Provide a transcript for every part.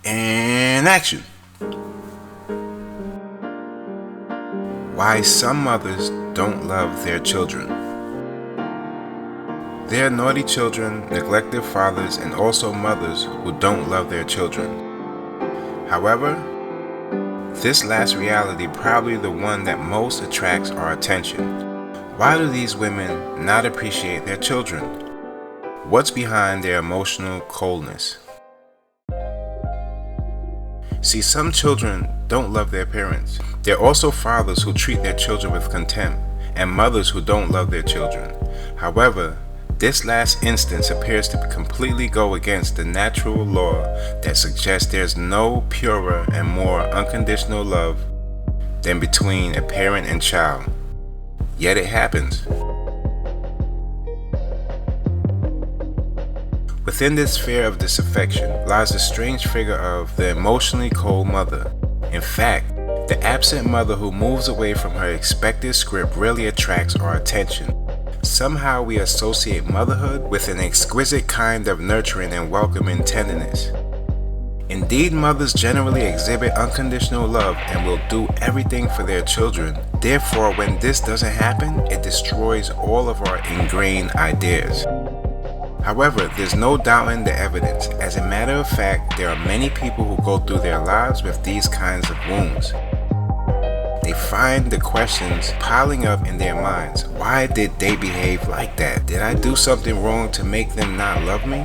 And action. Why some mothers don't love their children. There are naughty children, neglected fathers, and also mothers who don't love their children. However, this last reality probably the one that most attracts our attention. Why do these women not appreciate their children? What's behind their emotional coldness? See, some children don't love their parents. There are also fathers who treat their children with contempt, and mothers who don't love their children. However, this last instance appears to completely go against the natural law that suggests there's no purer and more unconditional love than between a parent and child. Yet it happens. Within this sphere of disaffection lies the strange figure of the emotionally cold mother. In fact, the absent mother who moves away from her expected script really attracts our attention. Somehow we associate motherhood with an exquisite kind of nurturing and welcoming tenderness. Indeed, mothers generally exhibit unconditional love and will do everything for their children. Therefore, when this doesn't happen, it destroys all of our ingrained ideas. However, there's no doubting the evidence. As a matter of fact, there are many people who go through their lives with these kinds of wounds. They find the questions piling up in their minds. Why did they behave like that? Did I do something wrong to make them not love me?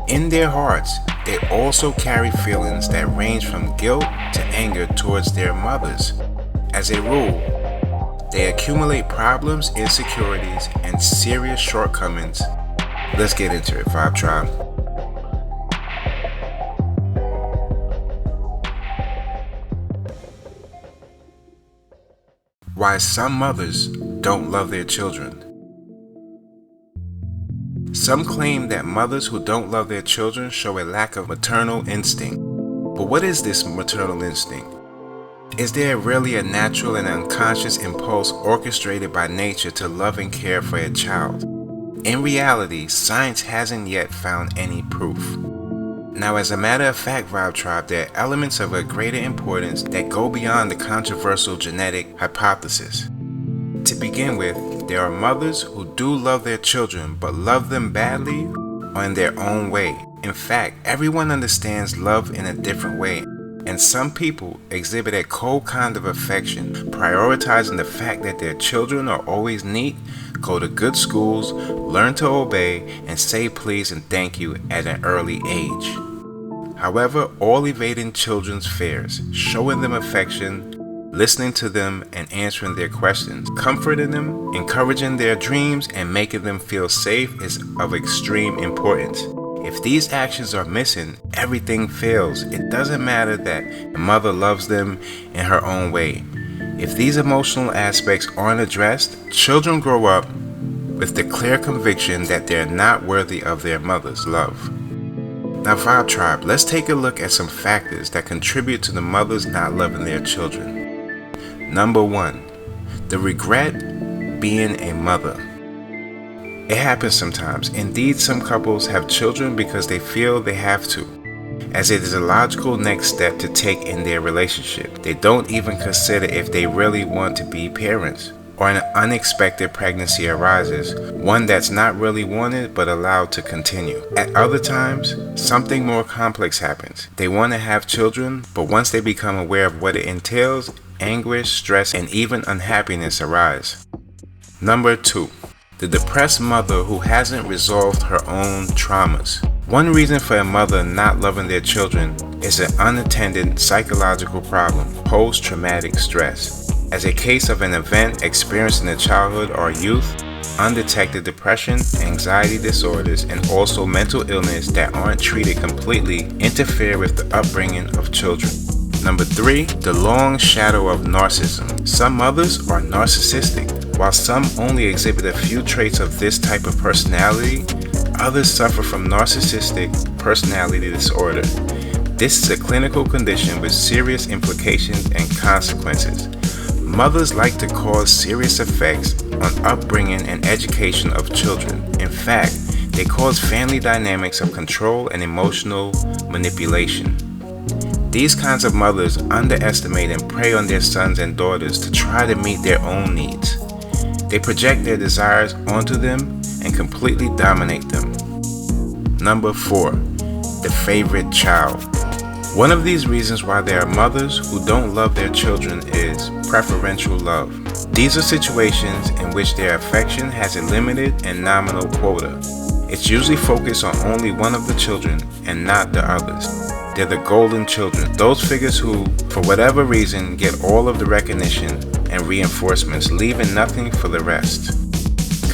In their hearts, they also carry feelings that range from guilt to anger towards their mothers. As a rule, they accumulate problems, insecurities, and serious shortcomings. Let's get into it, Vibe Tribe. Why some mothers don't love their children. Some claim that mothers who don't love their children show a lack of maternal instinct. But what is this maternal instinct? Is there really a natural and unconscious impulse orchestrated by nature to love and care for a child? In reality, science hasn't yet found any proof. Now, as a matter of fact, Vibe Tribe, there are elements of a greater importance that go beyond the controversial genetic hypothesis. To begin with, there are mothers who do love their children but love them badly or in their own way. In fact, everyone understands love in a different way, and some people exhibit a cold kind of affection, prioritizing the fact that their children are always neat, go to good schools, learn to obey, and say please and thank you at an early age. However, all evading children's fears, showing them affection, listening to them and answering their questions, comforting them, encouraging their dreams, and making them feel safe is of extreme importance. If these actions are missing, everything fails. It doesn't matter that the mother loves them in her own way. If these emotional aspects aren't addressed, children grow up with the clear conviction that they're not worthy of their mother's love. Now, Vibe Tribe, let's take a look at some factors that contribute to the mothers not loving their children. Number 1, the regret being a mother. It happens sometimes. Indeed, some couples have children because they feel they have to, as it is a logical next step to take in their relationship. They don't even consider if they really want to be parents, or an unexpected pregnancy arises, one that's not really wanted but allowed to continue. At other times, something more complex happens. They want to have children, but once they become aware of what it entails, anguish, stress, and even unhappiness arise. Number 2, the depressed mother who hasn't resolved her own traumas. One reason for a mother not loving their children is an unattended psychological problem, post-traumatic stress. As a case of an event experienced in the childhood or youth, undetected depression, anxiety disorders, and also mental illness that aren't treated completely interfere with the upbringing of children. Number 3, the long shadow of narcissism. Some mothers are narcissistic. While some only exhibit a few traits of this type of personality, others suffer from narcissistic personality disorder. This is a clinical condition with serious implications and consequences. Mothers like to cause serious effects on upbringing and education of children. In fact, they cause family dynamics of control and emotional manipulation. These kinds of mothers underestimate and prey on their sons and daughters to try to meet their own needs. They project their desires onto them and completely dominate them. Number 4, the favorite child. One of these reasons why there are mothers who don't love their children is preferential love. These are situations in which their affection has a limited and nominal quota. It's usually focused on only one of the children and not the others. They're the golden children, those figures who, for whatever reason, get all of the recognition and reinforcements, leaving nothing for the rest.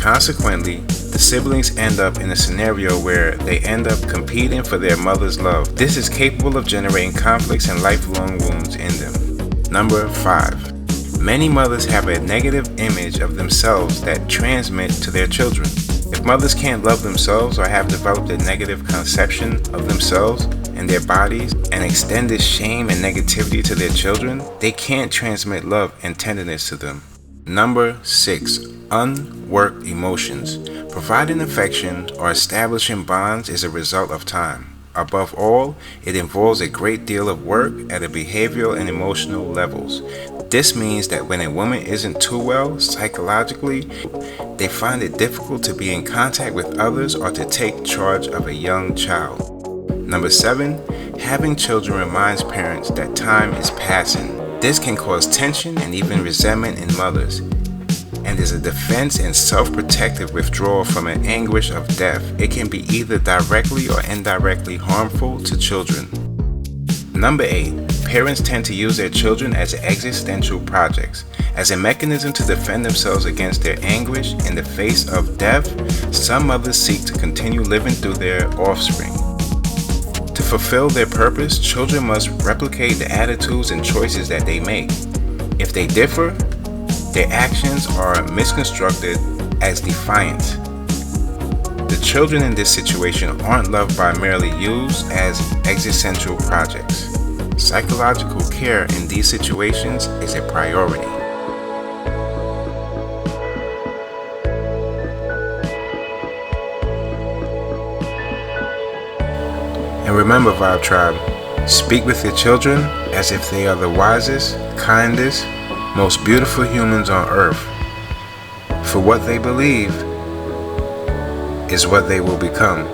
Consequently, the siblings end up in a scenario where they end up competing for their mother's love. This is capable of generating conflicts and lifelong wounds in them. Number 5. Many mothers have a negative image of themselves that transmit to their children. If mothers can't love themselves or have developed a negative conception of themselves and their bodies and extend this shame and negativity to their children, they can't transmit love and tenderness to them. Number 6. Unworked emotions. Providing affection or establishing bonds is a result of time. Above all, it involves a great deal of work at the behavioral and emotional levels. This means that when a woman isn't too well psychologically, they find it difficult to be in contact with others or to take charge of a young child. Number 7, having children reminds parents that time is passing. This can cause tension and even resentment in mothers, and is a defense and self-protective withdrawal from an anguish of death. It can be either directly or indirectly harmful to children. Number 8, parents tend to use their children as existential projects. As a mechanism to defend themselves against their anguish in the face of death, some mothers seek to continue living through their offspring. To fulfill their purpose, children must replicate the attitudes and choices that they make. If they differ, their actions are misconstrued as defiance. The children in this situation aren't loved by merely used as existential projects. Psychological care in these situations is a priority. And remember, Vibe Tribe, speak with your children as if they are the wisest, kindest, most beautiful humans on earth. For what they believe is what they will become.